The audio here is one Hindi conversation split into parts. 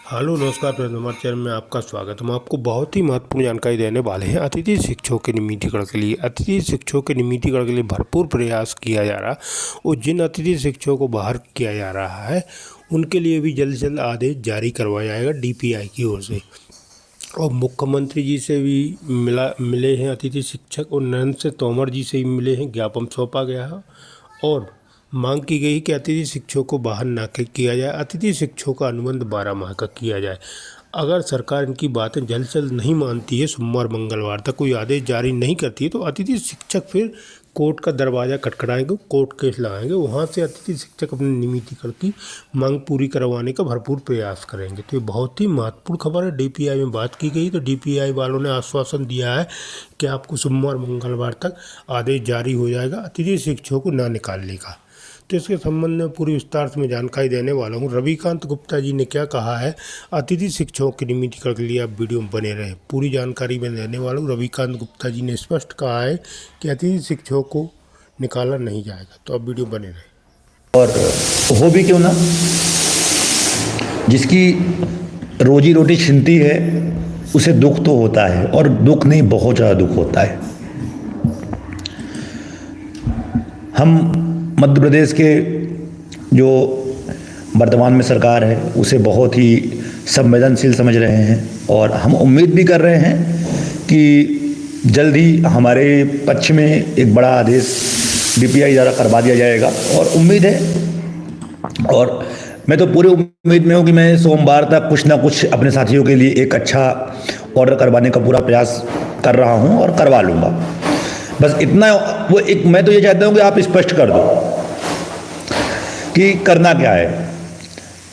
हेलो नमस्कार फ्रेंड्स, हमारे चैनल में आपका स्वागत है। हम आपको बहुत ही महत्वपूर्ण जानकारी देने वाले हैं। अतिथि शिक्षकों के नियमितीकरण के लिए भरपूर प्रयास किया जा रहा है और जिन अतिथि शिक्षकों को बाहर किया जा रहा है उनके लिए भी जल्द से जल्द आदेश जारी करवाया जाएगा डीपीआई की ओर से। और मुख्यमंत्री जी से भी मिले हैं अतिथि शिक्षक और नरेंद्र सिंह तोमर जी से भी मिले हैं, ज्ञापन सौंपा गया है और मांग की गई कि अतिथि शिक्षकों को बाहर ना किया जाए, अतिथि शिक्षकों का अनुबंध 12 माह का किया जाए। अगर सरकार इनकी बातें जल्द से जल्द नहीं मानती है, सोमवार मंगलवार तक कोई आदेश जारी नहीं करती है, तो अतिथि शिक्षक फिर कोर्ट का दरवाज़ा खटखटाएंगे, कोर्ट केस लगाएंगे। वहाँ से अतिथि शिक्षक अपने नियमितीकरण की मांग पूरी करवाने का भरपूर प्रयास करेंगे। तो ये बहुत ही महत्वपूर्ण खबर है। डीपीआई में बात की गई तो डीपीआई वालों ने आश्वासन दिया है कि आपको सोमवार मंगलवार तक आदेश जारी हो जाएगा अतिथि शिक्षकों को ना निकालने का। तो इसके संबंध में पूरी विस्तार से मैं जानकारी देने वाला हूँ। रविकांत गुप्ता जी ने क्या कहा है अतिथि शिक्षकों के नियमितीकरण के लिए, आप वीडियो में बने रहें, पूरी जानकारी मैं देने वाला हूँ। रविकांत गुप्ता जी ने स्पष्ट कहा है कि अतिथि शिक्षकों को निकाला नहीं जाएगा, तो आप वीडियो बने रहें। और हो भी क्यों ना, जिसकी रोजी रोटी छिनती है उसे दुख तो होता है, और दुख नहीं बहुत ज़्यादा दुख होता है। हम मध्य प्रदेश के जो वर्तमान में सरकार है उसे बहुत ही संवेदनशील समझ रहे हैं और हम उम्मीद भी कर रहे हैं कि जल्द ही हमारे पक्ष में एक बड़ा आदेश डीपीआई द्वारा करवा दिया जाएगा। और उम्मीद है, और मैं तो पूरी उम्मीद में हूँ कि मैं सोमवार तक कुछ ना कुछ अपने साथियों के लिए एक अच्छा ऑर्डर करवाने का पूरा प्रयास कर रहा हूँ और करवा लूँगा। बस इतना मैं तो ये चाहता हूँ कि आप स्पष्ट कर दो कि करना क्या है।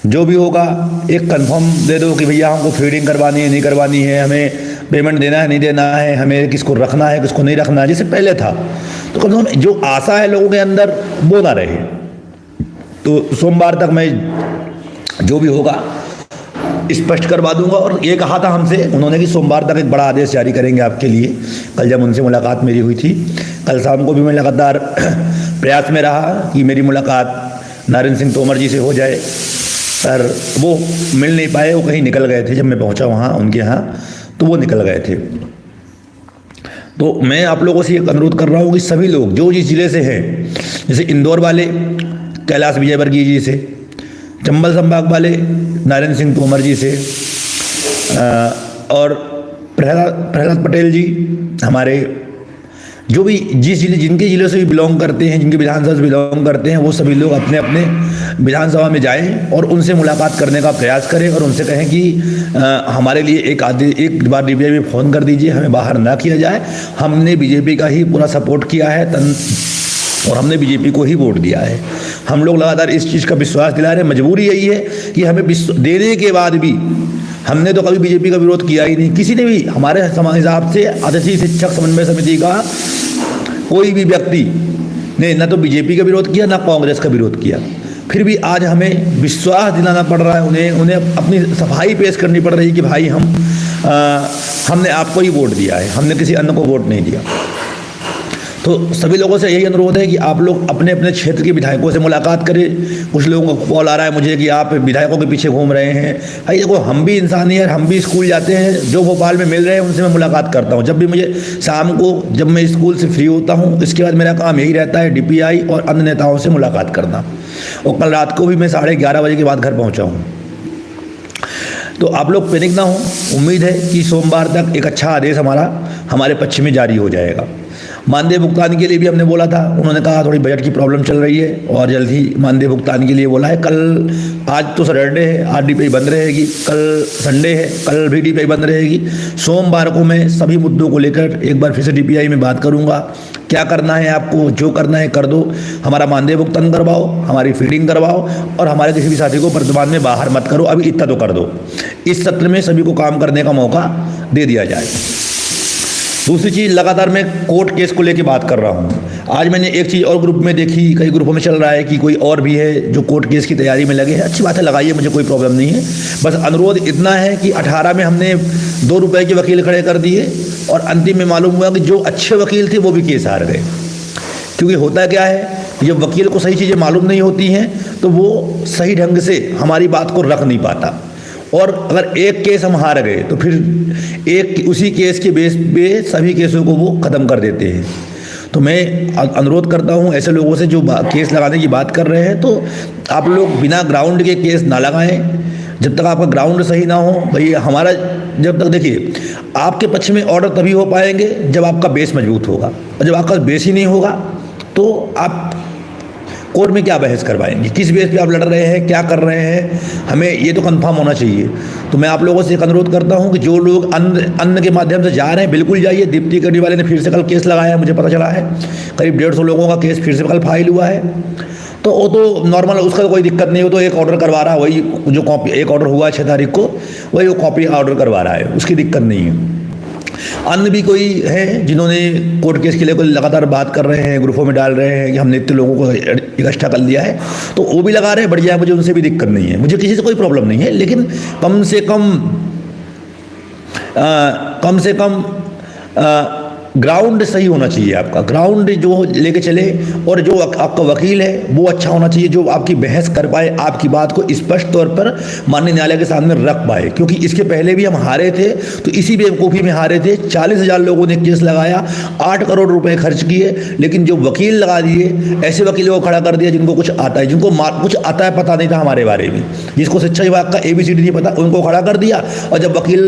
जो भी होगा एक कंफर्म दे दो कि भैया हमको फीडिंग करवानी है नहीं करवानी है, हमें पेमेंट देना है नहीं देना है, हमें किसको रखना है किसको नहीं रखना है, जैसे पहले था। तो कम से कम जो आशा है लोगों के अंदर वो ना रहे। तो सोमवार तक मैं जो भी होगा स्पष्ट करवा दूंगा। और ये कहा था हमसे उन्होंने कि सोमवार तक एक बड़ा आदेश जारी करेंगे आपके लिए। कल जब उनसे मुलाकात मेरी हुई थी, कल शाम को भी मैं लगातार प्रयास में रहा कि मेरी मुलाकात नरेंद्र सिंह तोमर जी से हो जाए, पर वो मिल नहीं पाए, वो कहीं निकल गए थे। जब मैं पहुंचा वहाँ उनके यहाँ तो वो निकल गए थे। तो मैं आप लोगों से ये अनुरोध कर रहा हूँ कि सभी लोग जो जिस जिले से हैं, जैसे इंदौर वाले कैलाश विजयवर्गीय जी से, चंबल संभाग वाले नरेंद्र सिंह तोमर जी से, और प्रहलाद पटेल जी, हमारे जो भी जिनके जिले से भी बिलोंग करते हैं, जिनके विधानसभा से बिलोंग करते हैं, वो सभी लोग अपने अपने विधानसभा में जाएं और उनसे मुलाकात करने का प्रयास करें और उनसे कहें कि हमारे लिए एक बार डीपीआई में फ़ोन कर दीजिए, हमें बाहर ना किया जाए। हमने बीजेपी का ही पूरा सपोर्ट किया है और हमने बीजेपी को ही वोट दिया है। हम लोग लगातार इस चीज़ का विश्वास दिला रहे हैं। मजबूरी यही है कि हमें देने के बाद भी हमने तो कभी बीजेपी का विरोध किया ही नहीं। किसी ने भी हमारे हिसाब से अतिथि शिक्षक समन्वय समिति का कोई भी व्यक्ति ने न तो बीजेपी का विरोध किया ना कांग्रेस का विरोध किया। फिर भी आज हमें विश्वास दिलाना पड़ रहा है, उन्हें अपनी सफाई पेश करनी पड़ रही है कि भाई हमने आपको ही वोट दिया है, हमने किसी अन्य को वोट नहीं दिया। तो सभी लोगों से यही अनुरोध है कि आप लोग अपने अपने क्षेत्र के विधायकों से मुलाकात करें। कुछ लोगों का कॉल आ रहा है मुझे कि आप विधायकों के पीछे घूम रहे हैं। भाई देखो, हम भी इंसान ही हैं, हम भी स्कूल जाते हैं। जो भोपाल में मिल रहे हैं उनसे मैं मुलाकात करता हूँ। जब भी मुझे शाम को जब मैं स्कूल से फ्री होता हूँ, इसके बाद मेरा काम यही रहता है डीपीआई और अन्य नेताओं से मुलाकात करना। और कल रात को भी मैं 11:30 बजे के बाद घर पहुँचा हूँ। तो आप लोग पैनिक ना हो। उम्मीद है कि सोमवार तक एक अच्छा आदेश हमारे पक्ष में जारी हो जाएगा। मानदेय भुगतान के लिए भी हमने बोला था, उन्होंने कहा थोड़ी बजट की प्रॉब्लम चल रही है और जल्द ही मानदेय भुगतान के लिए बोला है। आज तो सैटरडे है, आज डीपीआई बंद रहेगी। कल संडे है, कल भी डीपीआई बंद रहेगी। सोमवार को मैं सभी मुद्दों को लेकर एक बार फिर से डीपीआई में बात करूंगा। क्या करना है आपको, जो करना है कर दो। हमारा मानदेय भुगतान करवाओ, हमारी फीडिंग करवाओ और हमारे किसी भी साथी को वर्तमान में बाहर मत करो, अभी इतना तो कर दो। इस सत्र में सभी को काम करने का मौका दे दिया जाए। दूसरी चीज़, लगातार मैं कोर्ट केस को लेकर बात कर रहा हूँ। आज मैंने एक चीज़ और ग्रुप में देखी, कई ग्रुपों में चल रहा है कि कोई और भी है जो कोर्ट केस की तैयारी में लगे हैं। अच्छी बात है, लगाइए, मुझे कोई प्रॉब्लम नहीं है। बस अनुरोध इतना है कि 18 में हमने 2 रुपये के वकील खड़े कर दिए और अंतिम में मालूम हुआ कि जो अच्छे वकील थे वो भी केस हार गए। क्योंकि होता क्या है, जब वकील को सही चीज़ें मालूम नहीं होती हैं तो वो सही ढंग से हमारी बात को रख नहीं पाता। और अगर एक केस हम हार गए तो फिर एक उसी केस के बेस पे सभी केसों को वो ख़त्म कर देते हैं। तो मैं अनुरोध करता हूं ऐसे लोगों से जो केस लगाने की बात कर रहे हैं, तो आप लोग बिना ग्राउंड के केस ना लगाएं जब तक आपका ग्राउंड सही ना हो। भाई हमारा जब तक, देखिए, आपके पक्ष में ऑर्डर तभी हो पाएंगे जब आपका बेस मजबूत होगा, और जब आपका बेस ही नहीं होगा तो आप कोर्ट में क्या बहस करवाएंगे, किस बेस पे आप लड़ रहे हैं, क्या कर रहे हैं, हमें ये तो कंफर्म होना चाहिए। तो मैं आप लोगों से एक अनुरोध करता हूं कि जो लोग अन्न के माध्यम से जा रहे हैं बिल्कुल जाइए। दीप्ति कड़ी वाले ने फिर से कल केस लगाया है, मुझे पता चला है, करीब 150 लोगों का केस फिर से कल फाइल हुआ है। तो वो तो नॉर्मल, उसका कोई दिक्कत नहीं, वो तो एक ऑर्डर करवा रहा है, वही जो कॉपी, एक ऑर्डर हुआ है 6 तारीख को, वही वो कॉपी ऑर्डर करवा रहा है, उसकी दिक्कत नहीं है। अन्य भी कोई है जिन्होंने कोर्ट केस के लिए कोई लगातार बात कर रहे हैं, ग्रुपों में डाल रहे हैं कि हमने इतने लोगों को इकट्ठा कर लिया है, तो वो भी लगा रहे हैं, बढ़िया है, मुझे उनसे भी दिक्कत नहीं है, मुझे किसी से कोई प्रॉब्लम नहीं है। लेकिन कम से कम ग्राउंड सही होना चाहिए। आपका ग्राउंड जो लेके चले, और जो आपका वकील है वो अच्छा होना चाहिए, जो आपकी बहस कर पाए, आपकी बात को स्पष्ट तौर पर माननीय न्यायालय के सामने रख पाए। क्योंकि इसके पहले भी हम हारे थे, तो इसी बेवकूफ़ी में हारे थे। 40,000 लोगों ने केस लगाया, 8 करोड़ रुपए खर्च किए, लेकिन जो वकील लगा दिए, ऐसे वकीलों को खड़ा कर दिया जिनको कुछ आता है, जिनको कुछ आता है, पता नहीं था हमारे बारे में, जिसको शिक्षा विभाग का ABCD नहीं पता, उनको खड़ा कर दिया। और जब वकील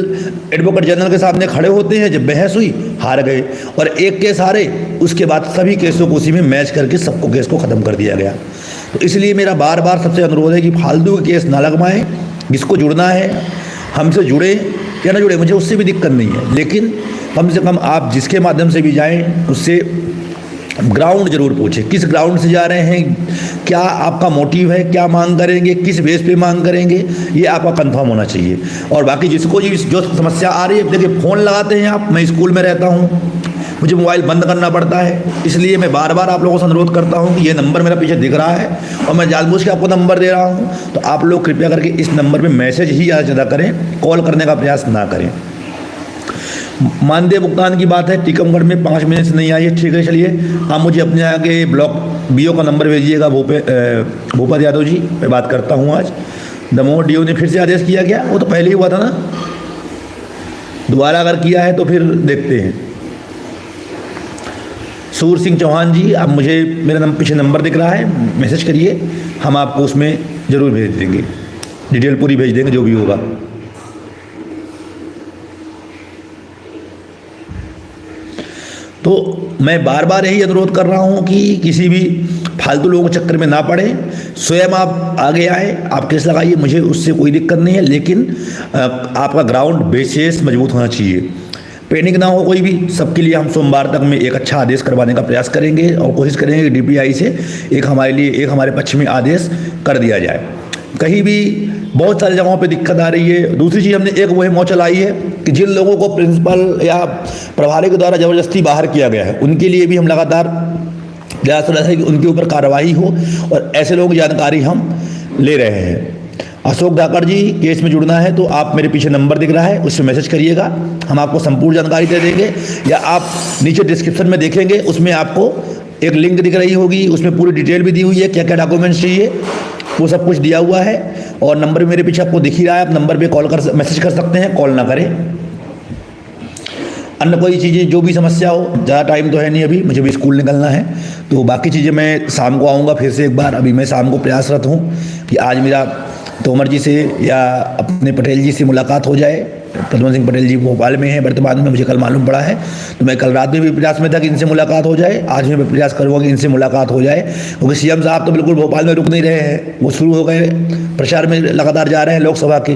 एडवोकेट जनरल के सामने खड़े होते हैं, जब बहस हुई, हार गए, और एक केस हारे, उसके बाद सभी केसों को उसी में मैच करके सबको केस को ख़त्म कर दिया गया। तो इसलिए मेरा बार बार सबसे अनुरोध है कि फालतू के केस ना लगवाएं। जिसको जुड़ना है हमसे जुड़े या ना जुड़े, मुझे उससे भी दिक्कत नहीं है, लेकिन कम से कम आप जिसके माध्यम से भी जाएं उससे ग्राउंड जरूर पूछें, किस ग्राउंड से जा रहे हैं, क्या आपका मोटिव है, क्या मांग करेंगे, किस बेस पे मांग करेंगे, ये आपका कंफर्म होना चाहिए। और बाकी जिसको जो समस्या आ रही है, देखिए फ़ोन लगाते हैं आप, मैं स्कूल में रहता हूँ, मुझे मोबाइल बंद करना पड़ता है, इसलिए मैं बार बार आप लोगों से अनुरोध करता हूं कि ये नंबर मेरा पीछे दिख रहा है और मैं जानबूझ के आपको नंबर दे रहा हूं, तो आप लोग कृपया करके इस नंबर पे मैसेज ही ज़्यादा से ज़्यादा करें, कॉल करने का प्रयास ना करें। मानदेय भुगतान की बात है, टीकमगढ़ में 5 महीने से नहीं आई है, ठीक है, चलिए आप मुझे अपने आगे ब्लॉक BO का नंबर भेजिएगा, भूपत यादव जी, मैं बात करता हूँ आज। दमोह DO ने फिर से आदेश किया गया, वो तो पहले ही हुआ था ना, दोबारा अगर किया है तो फिर देखते हैं। सूर सिंह चौहान जी, आप मुझे मेरा पीछे नंबर दिख रहा है, मैसेज करिए, हम आपको उसमें ज़रूर भेज देंगे, डिटेल पूरी भेज देंगे जो भी होगा। तो मैं बार बार यही अनुरोध कर रहा हूं कि किसी भी फालतू लोगों के चक्कर में ना पड़े, स्वयं आप आगे आए, आप केस लगाइए, मुझे उससे कोई दिक्कत नहीं है, लेकिन आपका ग्राउंड बेसिस मजबूत होना चाहिए, पेंडिंग ना हो कोई भी। सबके लिए हम सोमवार तक में एक अच्छा आदेश करवाने का प्रयास करेंगे और कोशिश करेंगे कि DPI से एक हमारे पक्ष में आदेश कर दिया जाए। कहीं भी बहुत सारी जगहों पे दिक्कत आ रही है। दूसरी चीज़, हमने एक मुहिम और चलाई है कि जिन लोगों को प्रिंसिपल या प्रभारी के द्वारा ज़बरदस्ती बाहर किया गया है, उनके लिए भी हम लगातार प्रयास कर रहे हैं कि उनके ऊपर कार्रवाई हो, और ऐसे लोगों की जानकारी हम ले रहे हैं। अशोक धाकड़ जी, केस में जुड़ना है तो आप मेरे पीछे नंबर दिख रहा है, उससे मैसेज करिएगा, हम आपको संपूर्ण जानकारी दे देंगे, या आप नीचे डिस्क्रिप्शन में देखेंगे, उसमें आपको एक लिंक दिख रही होगी, उसमें पूरी डिटेल भी दी हुई है, क्या क्या डॉक्यूमेंट्स चाहिए वो सब कुछ दिया हुआ है। और नंबर मेरे पीछे आपको दिख ही रहा है, आप नंबर पे मैसेज कर सकते हैं, कॉल ना करें। अन्य कोई चीज़ें जो भी समस्या हो, ज़्यादा टाइम तो है नहीं, अभी मुझे भी स्कूल निकलना है, तो बाकी चीज़ें मैं शाम को आऊँगा फिर से एक बार। अभी मैं शाम को प्रयासरत हूँ कि आज मेरा तोमर जी से या अपने पटेल जी से मुलाकात हो जाए। प्रद्युम्न सिंह पटेल जी भोपाल में हैं वर्तमान में, मुझे कल मालूम पड़ा है, तो मैं कल रात में भी प्रयास में था कि इनसे मुलाकात हो जाए, आज मैं प्रयास करूँगा कि इनसे मुलाकात हो जाए, क्योंकि CM साहब तो बिल्कुल भोपाल में रुक नहीं रहे हैं, वो शुरू हो गए, प्रचार में लगातार जा रहे हैं लोकसभा के।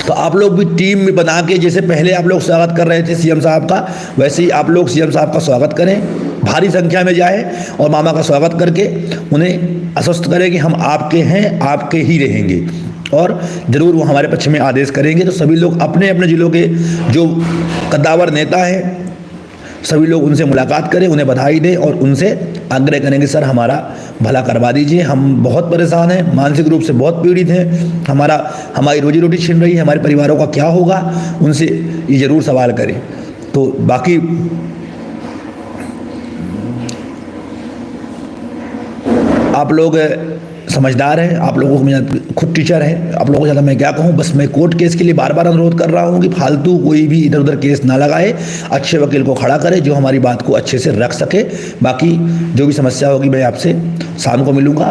तो आप लोग भी टीम में बना के, जैसे पहले आप लोग स्वागत कर रहे थे CM साहब का, वैसे ही आप लोग CM साहब का स्वागत करें, भारी संख्या में जाए और मामा का स्वागत करके उन्हें आश्वस्त करें कि हम आपके हैं, आपके ही रहेंगे, और ज़रूर वो हमारे पक्ष में आदेश करेंगे। तो सभी लोग अपने अपने जिलों के जो कद्दावर नेता हैं, सभी लोग उनसे मुलाकात करें, उन्हें बधाई दें और उनसे आग्रह करेंगे, सर हमारा भला करवा दीजिए, हम बहुत परेशान हैं, मानसिक रूप से बहुत पीड़ित हैं, हमारी रोजी रोटी छिन रही है, हमारे परिवारों का क्या होगा, उनसे ये ज़रूर सवाल करें। तो बाकी आप लोग समझदार है, आप लोगों को, मैं खुद टीचर है, आप लोगों को ज़्यादा मैं क्या कहूँ, बस मैं कोर्ट केस के लिए बार बार अनुरोध कर रहा हूँ कि फालतू कोई भी इधर उधर केस ना लगाए, अच्छे वकील को खड़ा करे जो हमारी बात को अच्छे से रख सके। बाकी जो भी समस्या होगी मैं आपसे शाम को मिलूंगा।